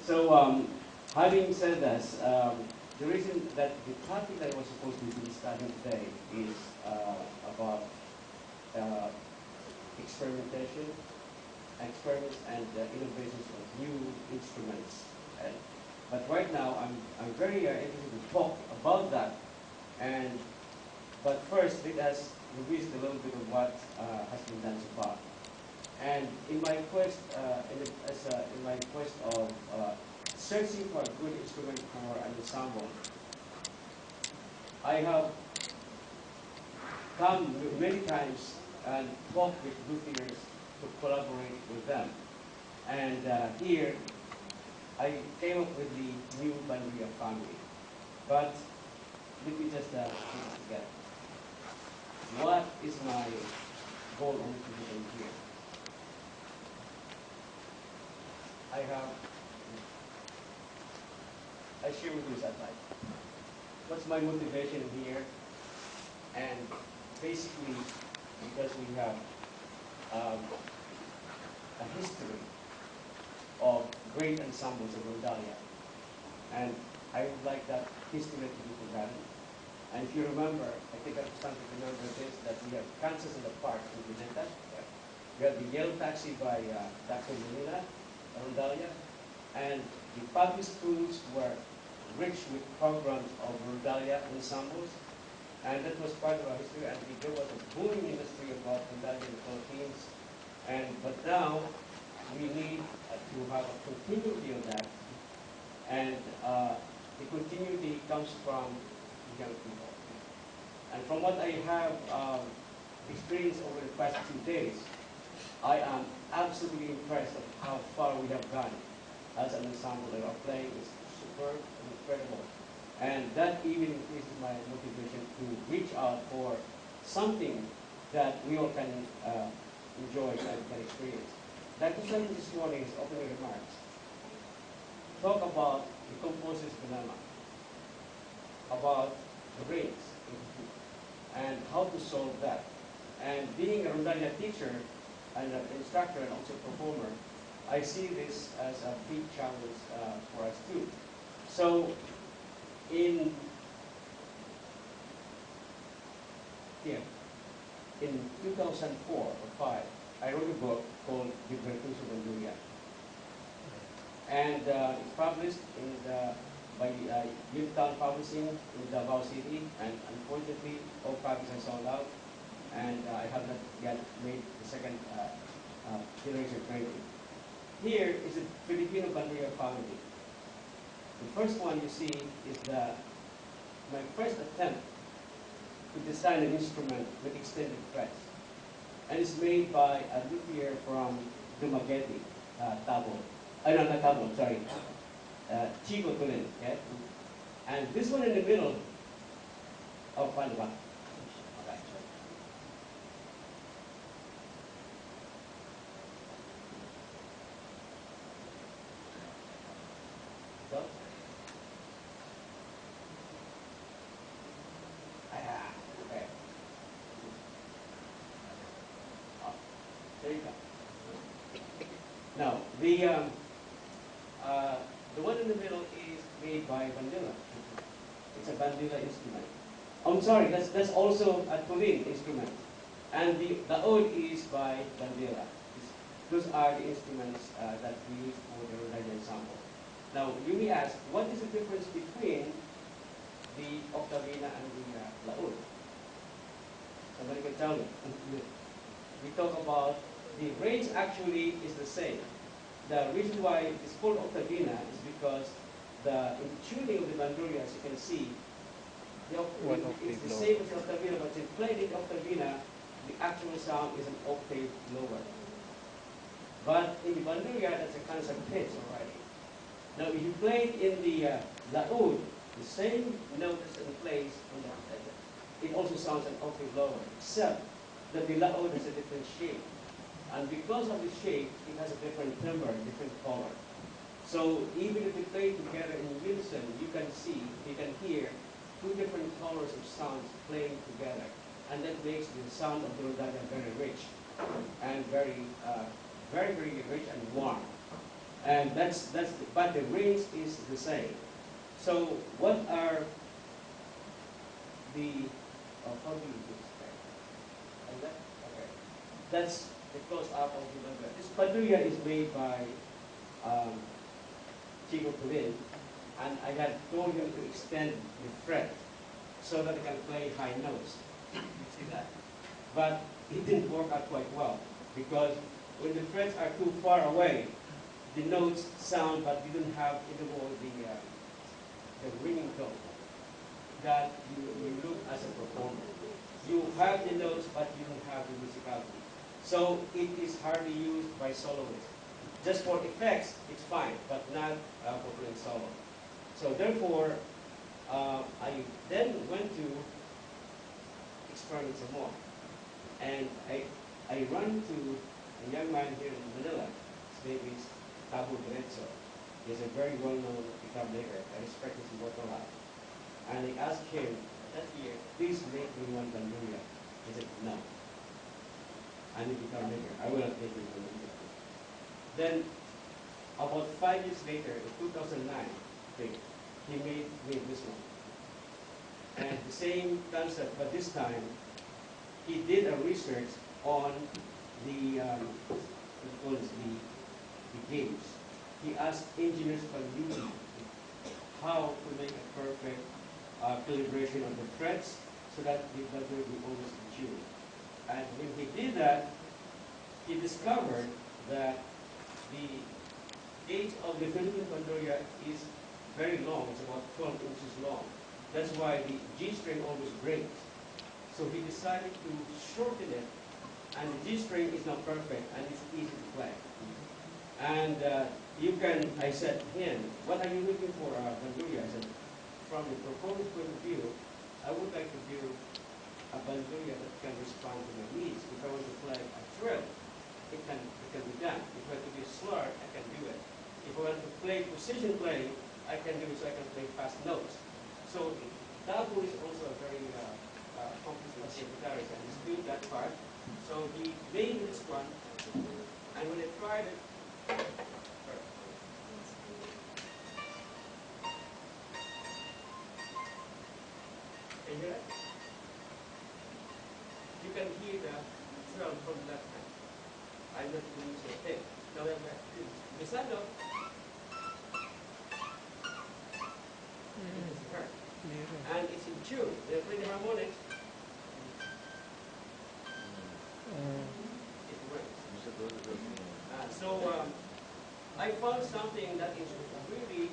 So, having said this, the reason that the topic that I was supposed to be studying today is about uh, experimentation, experiments, and innovations of new instruments. Okay? But right now, I'm very interested to talk about that. And but first, let us revisit a little bit of what has been done so far. And in my quest, in my quest of searching for a good instrument for an ensemble, I have come many times and talked with luthiers to collaborate with them. And here, I came up with the new Bandria family. But let me just put this together. What is my goal on exhibiting here? I have, I share with you that life. What's my motivation here? And basically, because we have um, a history of great ensembles in Rondalia, and I would like that history to be forgotten. And if you remember, I think I'm starting to remember this, that we have Kansas in the Park in Vineta. We have the Yellow Taxi by Dr. Manila, Rondalia, and the public schools were rich with programs of Rondalia ensembles, and that was part of our history. And there was a booming industry about Rondalia in the Philippines. And but now we need to have a continuity of that, and the continuity comes from young people. And from what I have experienced over the past 2 days, I am absolutely impressed of how far we have gone as an ensemble. Our playing is superb and incredible. And that even increases my motivation to reach out for something that we all can enjoy and can experience. Dr. Simon this morning's opening remarks talk about the composer's dilemma, about the rates and how to solve that. And being a Rondalia teacher and an instructor and also performer, I see this as a big challenge for us too. So in here, in 2004 or 5, I wrote a book called The Virtues of Honduria. And it's published in by Newtown Publishing in Davao City, and unfortunately all copies are sold out, and I have not yet made the second generation printing. Here is a Filipino Bandera family. The first one you see is my first attempt to design an instrument with extended frets, and it's made by a luthier from Dumaguete, Tabo. No, not Tabo, sorry. Chico Tulin, okay? And this one in the middle, oh, paano ba? Okay. So, okay. Oh, there you go. Now, the one in the middle is made by Bandila. It's a Bandila instrument. I'm sorry, that's also a Tulin instrument. And the oud is by Bandila. Those are the instruments that we use for the Rondalia ensemble. Now, you may ask, what is the difference between the octavina and the laud? Somebody can tell me. We talk about the range actually is the same. The reason why it's called octavina is because in the tuning of the bandurria, as you can see, it's the same as the octavina, but in played in the octavina, the actual sound is an octave lower. But in the bandurria, that's a constant pitch already. Now, if you play it in the laud, the same note is in place on the octave, it also sounds an octave lower, except that the laud has a different shape. And because of the shape, it has a different timbre, different color. So even if we play together in unison, you can hear two different colors of sounds playing together. And that makes the sound of the Rondalia very rich and very, very rich and warm. And but the range is the same. So what are the, how do you describe? And that, okay. That's the close up of the bandurria. This bandurria is made by um, Chico Pulin, and I had told him to extend the fret so that I can play high notes. You see that? But it didn't work out quite well because when the frets are too far away, the notes sound but you don't have anymore the ringing tone that you look as a performer. You have the notes but you don't have the musicality. So it is hardly used by soloists. Just for effects, it's fine, but not for playing solo. So therefore, I then went to experiment some more. And I run to a young man here in Manila. His name is Tabo Lorenzo. He's a very well-known guitar maker. I respect his work a lot. And I asked him that year, please make me one bandurria. He said, no. I'm a guitar maker. I will not make you bandurria. Then, about 5 years later, in 2009, I think, he made me this one. And the same concept, but this time, he did a research on the, what is the gauge. He asked engineers from YouTube how to make a perfect calibration of the frets so that the bandurria will always be tuned. And when he did that, he discovered that the gauge of the Philippine bandurria is very long. It's about 12 inches long. That's why the G string always breaks. So he decided to shorten it, and the G string is not perfect, and it's easy to play. And I said to him, what are you looking for, bandurria? I said, from the performance point of view, I would like to do a bandurria that can respond to my needs. If I want to play a thrill, it can be done. If I want to be a slur, I can do it. If I want to play precision playing, I can do it so I can play fast notes. So Dabo is also a very accomplished guitarist and he's doing that part. So he made this one, and when I tried it, can you hear it? You can hear the drum from the left hand. I'm not doing so thick. Now I'm back to the sound of it's heard. And it's in tune. When I play the harmonics, it works. I found something that is really,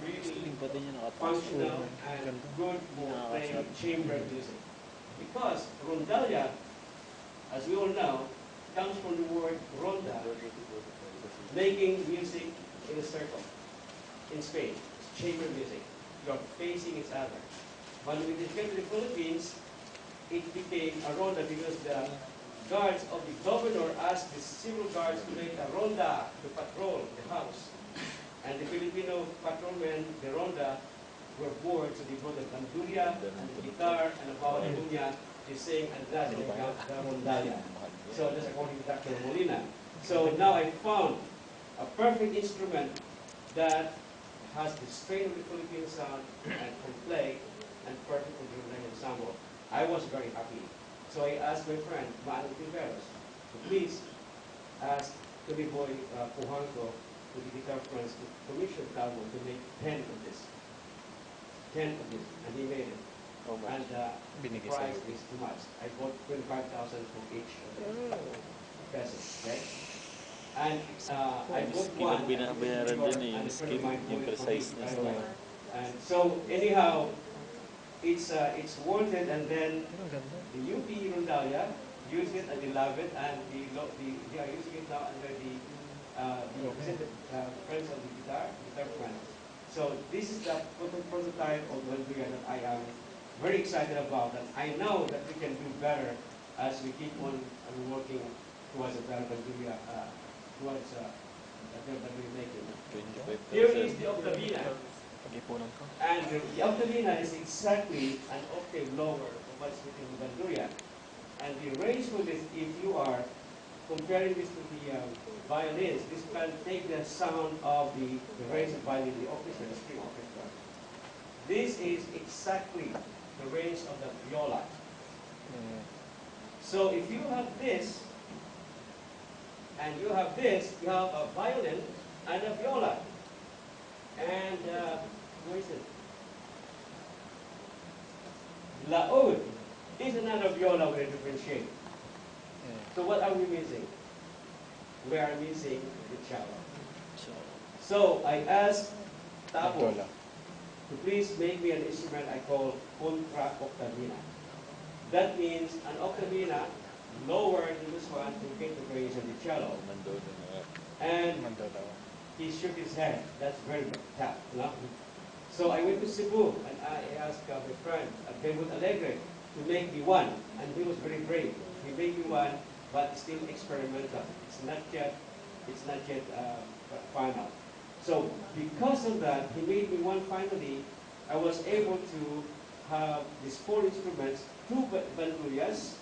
really functional and good for playing chamber music. Because rondalia, as we all know, comes from the word ronda, making music in a circle. In Spain, it's chamber music. You're facing each other. But when it came to the Philippines, it became a ronda because the guards of the governor asked the civil guards to make a ronda to patrol the house. And the Filipino patrolmen, the ronda, were bored, so they brought the bandurria and the guitar and a bawal lunya to sing, and that's how we got the rondalia. So that's according to Dr. Molina. So now I found a perfect instrument that has the strain of the Filipino sound and can play and perfect for the rondalia ensemble. I was very happy. So I asked my friend, Manong Tiveros, to please ask Tony Boy Pujanco with the guitar friends to commission Tabo to make 10 of this. 10 of this, and he made it. And the price is too much. I bought 25,000 for each of the pesos, okay? And I bought one, and it was in New York, and a friend of mine bought it for me right away. And so anyhow, it's worth it, and then the UP Rondalia use it and they love it, and they are using it now under the friends of the guitar friends. So this is the prototype of bandurria that I am very excited about, and I know that we can do better as we keep on working towards a better bandurria, towards a better bandurria making. Here is the octavina. And the octavina is exactly an octave lower than what's written in bandurria. And the range for this, if you are comparing this to the violins, this can take the sound of the range of violin, the orchestra, the string orchestra. This is exactly the range of the viola. So if you have this, and you have this, you have a violin and a viola. And where is it? Laud is another viola with a different shape. So what are we missing? We are missing the cello. So I asked Tabo to please make me an instrument I call contra octavina. That means an octavina lower than this one to get the range of the cello. And he shook his head. That's very tough, no? So I went to Cebu and I asked my friend, David Alegre, to make me one. And he was very brave. He made me one, but still experimental. It's not yet final. So because of that, he made me one finally. I was able to have these four instruments, two bandurrias,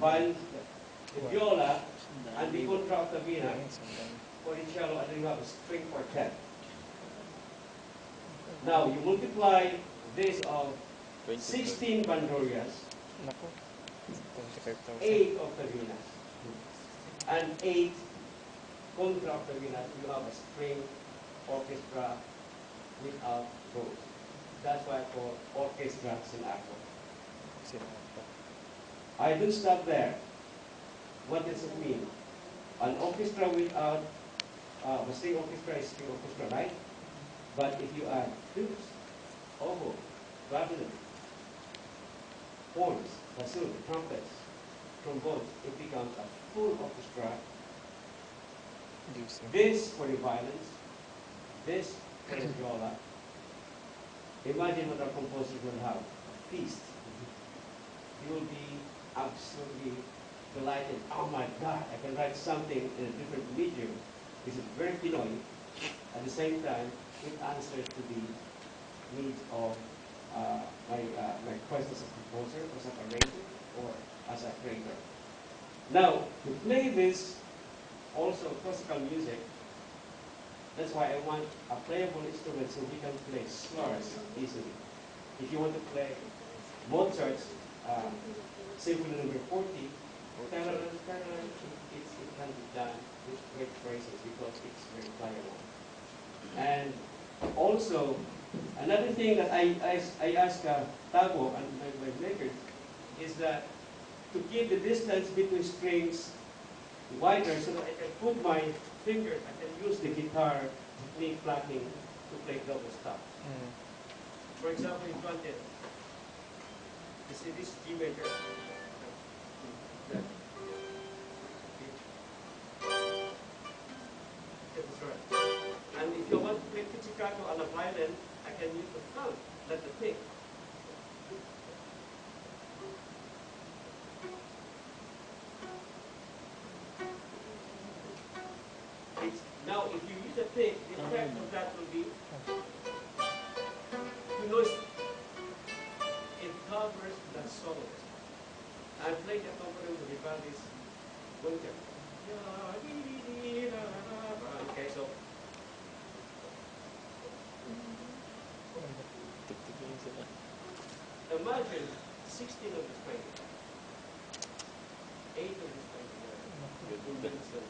the viola, and the contraltavina for the cello, and then you have a string quartet. Now you multiply this of 16 bandurrias, 8 octavinas, and 8 contraltavinas, you have a string orchestra without bows. That's why I call orchestra sinacro. I don't stop there. What does it mean? An orchestra without a string orchestra is string orchestra, right? But if you add flutes, oboe, clarinet, horns, bassoon, trumpets, trombones, it becomes a full orchestra. This for the violins, this for the viola. Imagine what our composer will have. A feast. He will be absolutely delighted. Oh my God, I can write something in a different medium. This is very Pinoy. At the same time, it answers to the needs of my quest as a composer, as an arranger, or as a creator. Now, to play this, also classical music, that's why I want a playable instrument so we can play slurs easily. If you want to play Mozart's Symphony Number 40, it can be done with great phrases because it's very playable. And also, another thing that I ask Tabo and my makers is that to keep the distance between strings wider so that I can put my fingers, I can use the guitar technique flattening to play double stops. For example, in fronted, you see this G major. And if you want to play pizzicato on a violin, I can use the thumb, not the pick. Now, if you use a pick, the effect of that will be too noisy. It covers the soloist. I'm playing the accompaniment of Vivaldi's Winter. Okay, so imagine 16 of the strings, 8 of the strings there. In unison,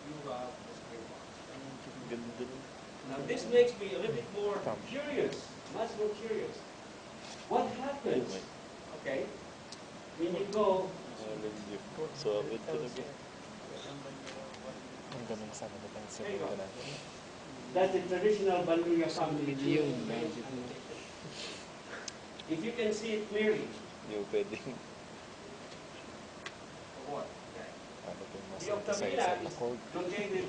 you have the string box. Now this makes me a little bit more curious, much more curious. What happens, okay, when you go there you go. That's the traditional Bandurria family tuning range and notation. If you can see it clearly. What? Okay. The octavina is located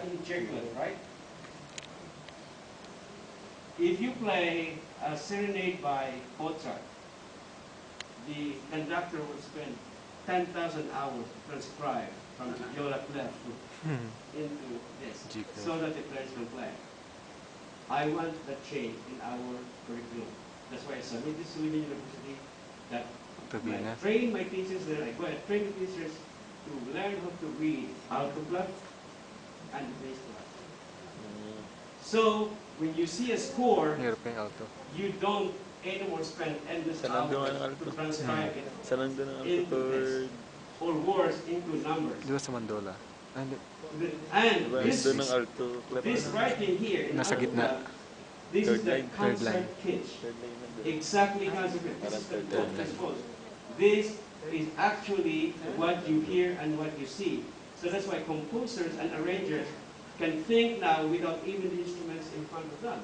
in Czechland, right? If you play a serenade by Mozart, the conductor will spend 10,000 hours to transcribe from the viola clef into this, so that the players can play. I want that change in our curriculum. That's why I submitted to Sweden University that I train my teachers there. I go and train the teachers to learn how to read alto clef and bass clef. So when you see a score, Hirap yung auto. you don't anymore spend endless hours to transcribe it into this, or words into numbers. Di ba sa Mandola? Ah, hindi. And this Ano? writing here in Nasa alto gitna. clef, this is the Third concert line. pitch. Exactly concert pitch. This is the Third note line. transpose. This is actually what you hear and what you see. So that's why composers and arrangers can think now without even the instruments in front of them.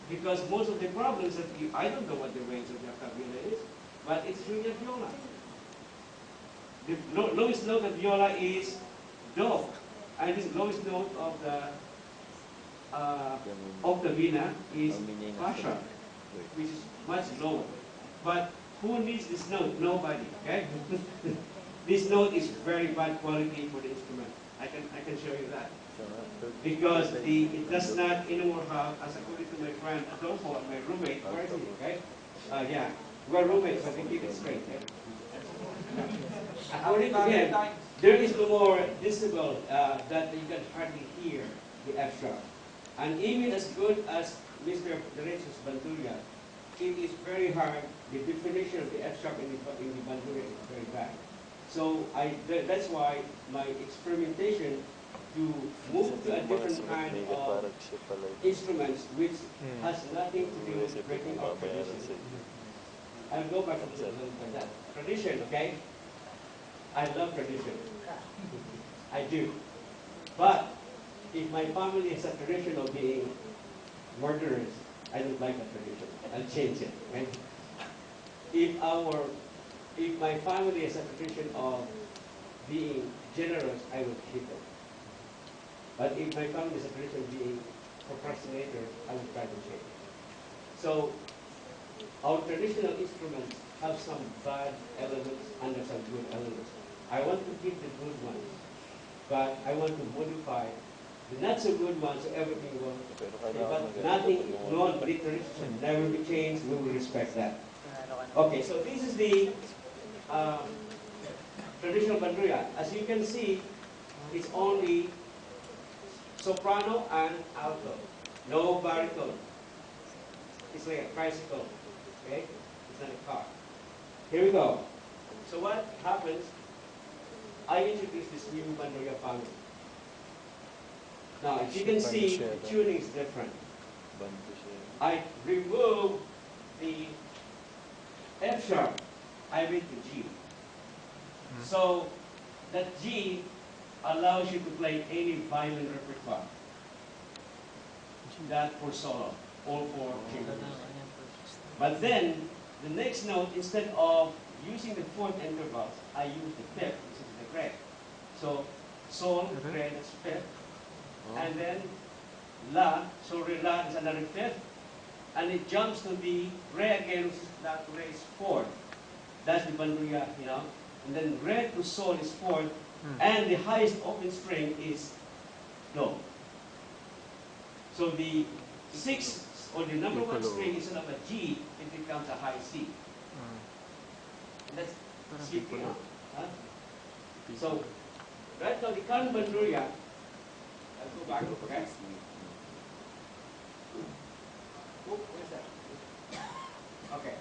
Because most of the problems that I don't know what the range of the viola is, but it's really a viola. The lowest note of viola is do, and the lowest note of the octavina is fa sharp, which is much lower. But who needs this note? Nobody. Okay. This note is very bad quality for the instrument. I can show you that. Because it does not anymore have, as according to my friend Adolfo, my roommate, where is he? Okay? Yeah, we're roommates, but we keep it straight. Okay? According to him, there is no more decibel that you can hardly hear the F sharp. And even as good as Mr. Derechos Banturia, it is very hard. The definition of the F sharp in the Banturia is very bad. So that's why my experimentation to move to a different kind of instruments which has nothing to do with breaking our tradition. I'll go back to that. Tradition, okay? I love tradition. I do. But if my family has a tradition of being murderers, I don't like that tradition. I'll change it. Okay? If my family has a tradition of being generous, I will keep it. But if my family has a tradition of being procrastinator, I will try to change it. So our traditional instruments have some bad elements and some good elements. I want to keep the good ones, but I want to modify the not so good ones so everything will stay. But nothing, literature should never be changed. We will respect that. Okay, so this is the um, traditional bandurria. As you can see, it's only soprano and alto, no baritone. It's like a tricycle, okay? It's not a car. Here we go. So what happens, I introduce this new bandurria family. Now, as you can see, the tuning is different. I remove the F sharp, I read the G. So that G allows you to play any violin repertoire. That for solo or for chamber music. But then the next note, instead of using the fourth intervals, I use the fifth, which is the re. So sol, re, that's fifth. And then la, so re, la is another fifth. And it jumps to the re again, which is that re is fourth. That's the bandurria, you know. And then re to sol is fourth. And the highest open string is do. So the sixth, or the number one string instead of a G, it becomes a high C. That's C piano. Huh? So right now the current bandurria, I'll go back, okay? Oh, where's that? Okay.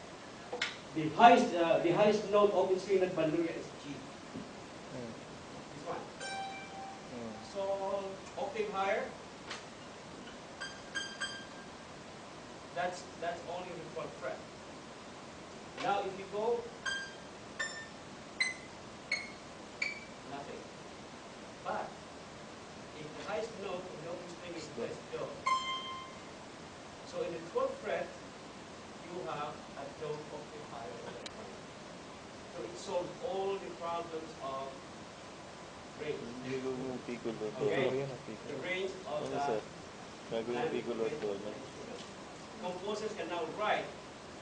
The highest note open string at bandurria is G. This one. So octave higher. That's only the 12th fret. Now if you go, nothing. But if the highest note of the open string is this do, so in the 12th fret you have a do octave higher than that one. So it solves all the problems of range. Okay? The range of the composers can now write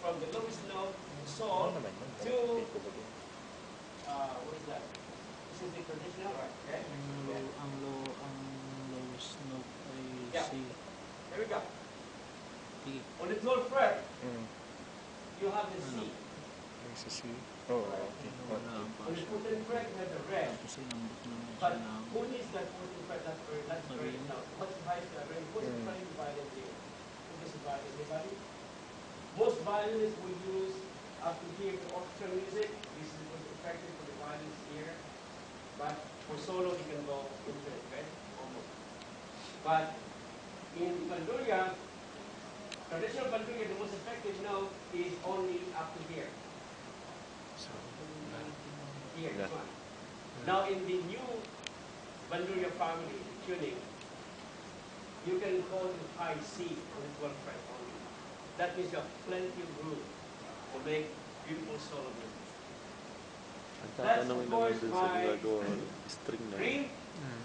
from the lowest note, sol, to what is that? This is the traditional, right? Okay. Ang lowest note ay Yeah. C. Here we go. Sige. On the 12th fret, you have the C. Sa C. Oh, okay. Wala ang On the password 14th ko. fret, we have the red. Tapos inambot naman siya But ng who needs that 14th fret? That's very sabihin. now. What's the highest range? Who's Mm. playing the violin here? Who is the violin? Anybody? Most violinists will use up to here for orchestral music. This is the most effective for the violins here. But for solo, you can go infinite, okay? Almost. But in bandurria, traditional bandurria, the most effective note is only up to here. So, Here, yeah. this one. Now in the new bandurria family tuning, you can go to high C on the 12th fret only. That means you have plenty of room to make beautiful solo music. That's of Nagtatanong course naman dun sa my ginagawa string na dream. Mm.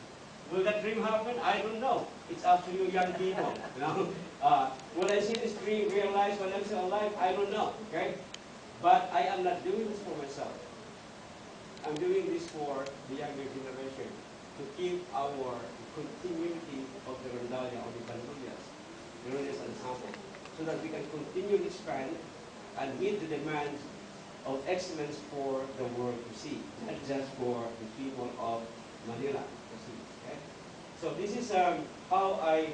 Will that dream happen? I don't know. It's up to you young people. You know? Will I see this dream realized when I'm still alive? I don't know. Okay? But I am not doing this for myself. I'm doing this for the younger generation to keep our continuity of the rondalla or the bandurrias, the Rondallas ensemble, so that we can continue to expand and meet the demands of excellence for the world to see, not just for the people of Manila to see. Okay? So this is how I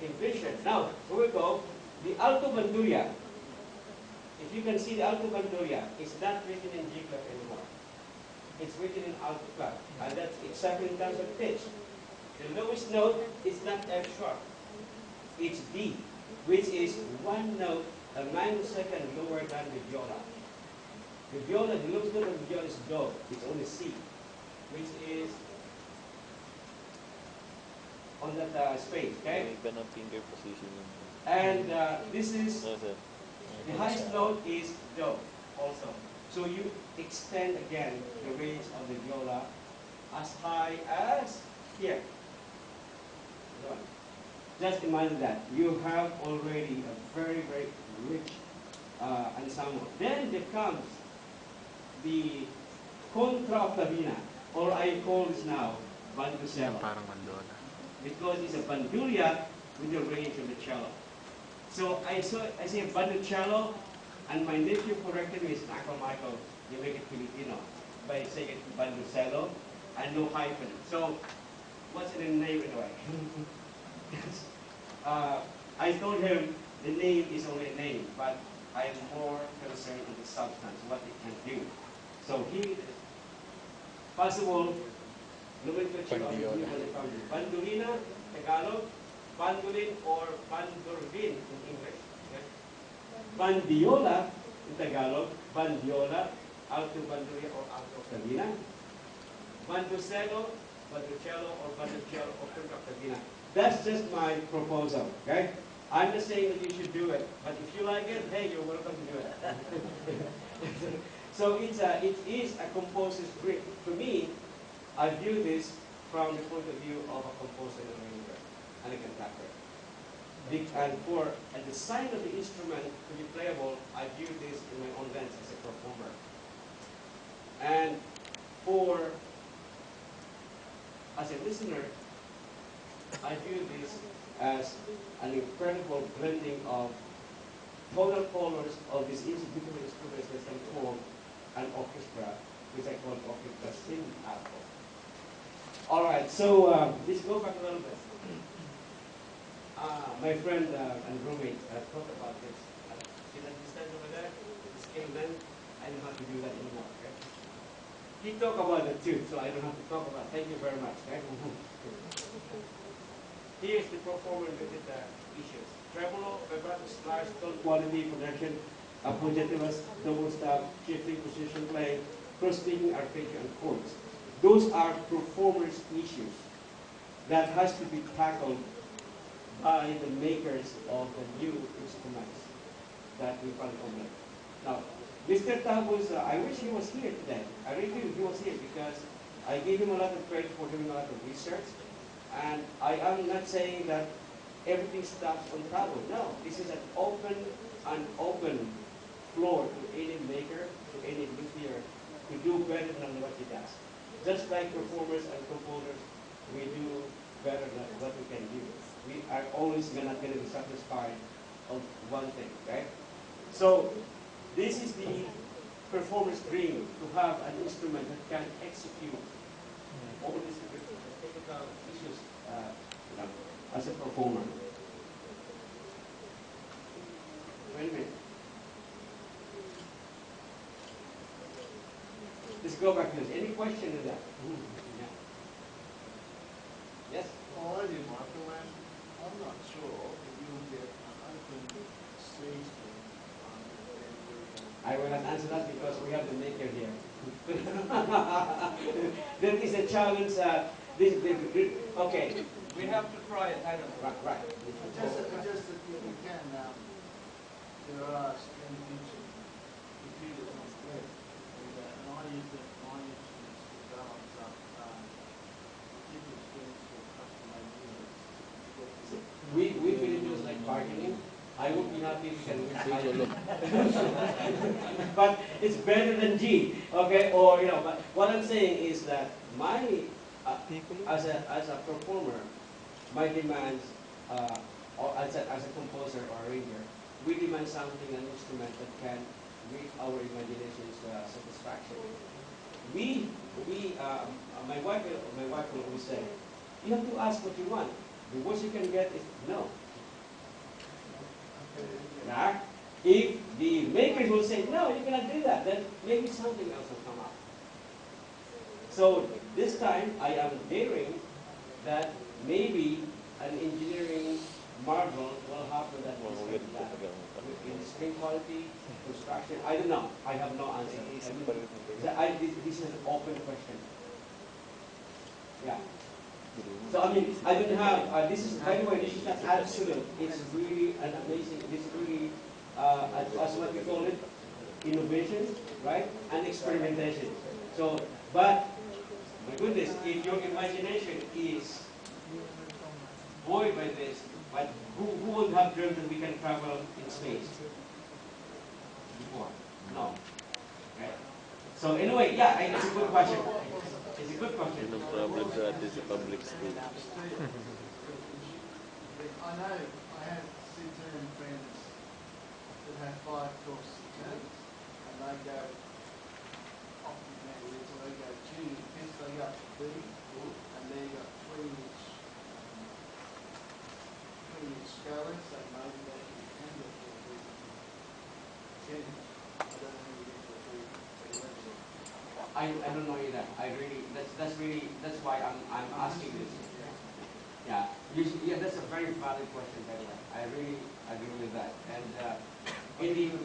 envision. Now, here we go. The alto bandurria. If you can see the alto bandurria, it's not written in G clef anymore. It's written in alto clef, and that's exactly in terms of pitch. The lowest note is not F sharp. It's D, which is one note, a nanosecond lower than the viola. The viola, the lowest note of the viola is Do. It's only C, which is on that space, okay? May iba ng finger position yun. And this is, No, sir. the highest note is Do also. So you extend again the range of the viola as high as here. Just imagine that. You have already a very, very rich ensemble. Then there comes the contraottavina, or I call this now Yan banduscello, parang mandola. because it's a bandurria with the range of the cello. So I say banducello, and my nephew corrected me, Uncle Michael, you make it Filipino by saying it banducello and no hyphen. So what's in the name anyway? I told him the name is only a name, but I'm more concerned with the substance, what it can do. So here it is. Possible nomenclature of the new family. Bandolina, Tagalog, bandolin or bandurvin in English. Okay? Bandiola in Tagalog, bandiola, alto bandurria or alto octavina. Banducello, banducello or banducello or contractavina. That's just my proposal, okay? I'm just saying that you should do it, but if you like it, hey, you're welcome to do it. So it is a composer's brick. For me, I view this from the point of view of a composer and arranger and a conductor. And for a design of the instrument to be playable, I view this in my own lens as a performer. And for as a listener, I view this as an incredible blending of tonal colors of these beautiful instruments that can form an orchestra, which I call orchestra sin alto. All right, so let's go back a little bit. My friend and roommate talked about this. See that distance over there? The scale length? I don't have to do that anymore, okay? He talked about it too, so I don't have to talk about it. Thank you very much, okay? Here's the performer-related issues. Tremolo, vibrato, slash, tone quality, projection, apoggetivus, double stop, shifting position play, cross-speaking, arpeggio, and chords. Those are performers' issues that has to be tackled by the makers of the new instruments that we call oblate. Now, Mr. Tabus, I wish he was here today. I really do. He was here because I gave him a lot of credit for doing a lot of research. And I am not saying that everything stops on Tabo. No, this is an open floor to any maker, to any luthier, to do better than what he does. Just like performers and composers, we do better than what we can do. We are always not going to be satisfied of one thing, right? So this is the performer's dream to have an instrument that can execute all these technical issues as a performer. Wait a minute. Let's go back to this. Any question in that? Yeah. Yes? Oh, I did, Michael, and I'm not sure if you'll get an open season I will not answer that because we have the maker here. That is a challenge. Okay. We have to try it, I don't know. Right. just that you can, there are skin pinching computers on the web, and I use them, my instruments to balance up particular strings for custom-made units. We Filipinos like bargaining. I would be happy if you can win I. But it's better than G. Okay, or but what I'm saying is that my as a performer, my demands or as a composer or arranger, we demand something, an instrument that can reach our imagination's satisfaction. My wife will always say, you have to ask what you want. The worst you can get is no. Right? If the makers will say, no, you cannot do that, then maybe something else will come up. So this time I am daring that maybe an engineering marvel will happen that this can be done. In string quality, construction, I don't know. I have no answer. This is an open question. Yeah. So I don't have, this is, by the way, this is not absolute. It's really an amazing, this is really, as what we call it, innovation, right? And experimentation. So, but, my goodness, if your imagination is buoyed by this, but who would have dreamt that we can travel in space before? No. Right? So anyway, yeah, it's a good question. It's a good question. Yun ang problem sa atin sa public school. I know I have Saturn friends that have 5-course Saturns, and they go off the man, so they go G, hence they go up to B, and they got 3-inch scaling, so maybe they can get to a B 10-inch. I don't know how you get to a B 11. I don't know either. That's why I'm asking this. Yeah. Yeah, that's a very valid question, by the way. I really agree with that. And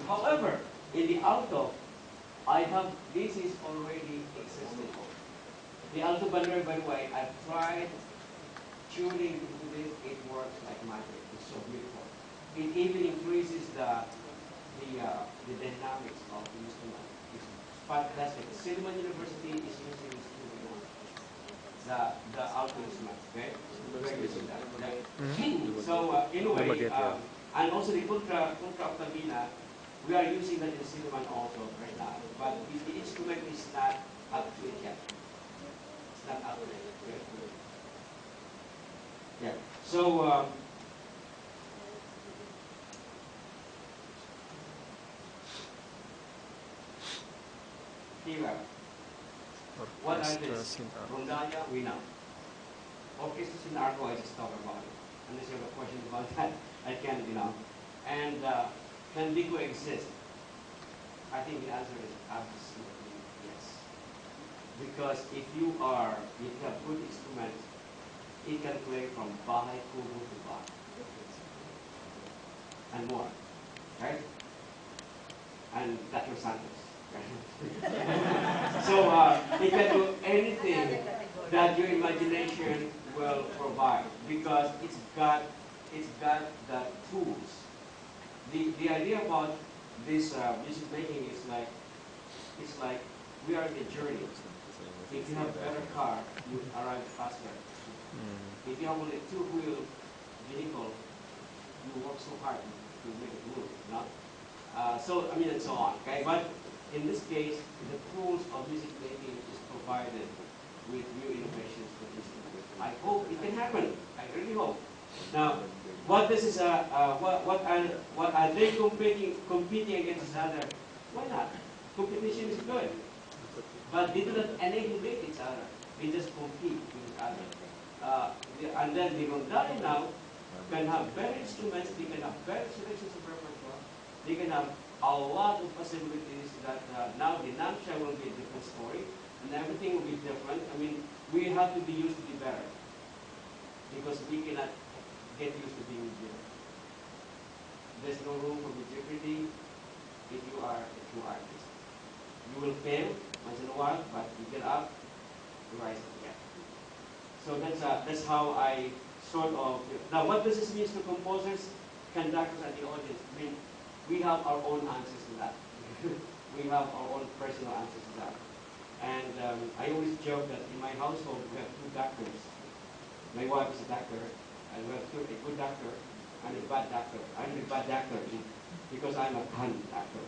however, in the alto, this is already existing. The alto bandera, by the way, I've tried tuning into this. It works like magic. It's so beautiful. It even increases the dynamics of the instrument. It's fantastic. Silliman University is using this tool now. The alto instrument, okay? We're using that. So anyway, and also the contra octavina, we are using that in Silliman also right now. But the instrument is not up to it yet. It's not up to it. Okay? Yeah. So here, what are these? Rondalla, we know. Orchestras in Arco, I just talked about it. Unless you have a question about that, I can, And can Vigo exist? I think the answer is absolutely yes. Because if you have good instruments, it can play from Bahay Kubo to Bach. And more. Right? And Dr. Santos. Right? So it can do anything that your imagination will provide because it's got the tools. The idea about this music making is it's like we are in a journey. If you have a better car, you arrive faster. If you have only a two-wheel vehicle, you work so hard to make it move, and so on. Okay, but in this case, the tools of music making is provided with new innovations for this. I hope it can happen. I really hope. Now, what are they competing against each other? Why not? competition is good. But they do not annihilate each other. They just compete with each other. And then the rondalla now can have better instruments, they can have better selections of repertoire, they can have a lot of possibilities that now the NAMSHA will be a different story, and everything will be different. I mean, we have to be used to be better, because we cannot get used to being mediocre. There's no room for mediocrity if you are a true artist. You will fail once in a while, but you get up, you rise again. So that's how I sort of. Now, what does this mean to composers, conductors, and the audience? I mean, we have our own answers to that. We have our own personal answers to that. And I always joke that in my household we have two doctors. My wife is a doctor, and we have a good doctor and a bad doctor. I'm the bad doctor because I'm a con doctor.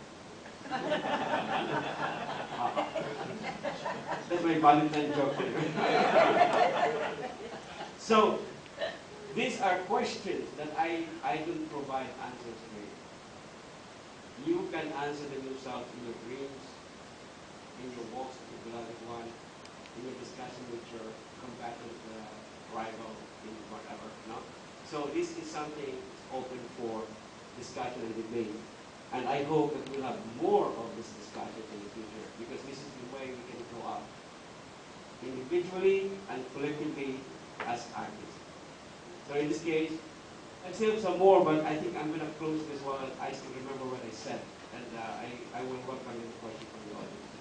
That's my Valentine joke. So, these are questions that I don't provide answers to. You can answer them yourself in your dreams, in your walks with your beloved one, in your discussion with your combatant rival, in whatever. No? So this is something open for discussion and debate. And I hope that we'll have more of this discussion in the future, because this is the way we can grow up, individually and collectively as artists. So in this case, I still have some more, but I think I'm going to close this while I still remember what I said. And I will welcome any question from the audience.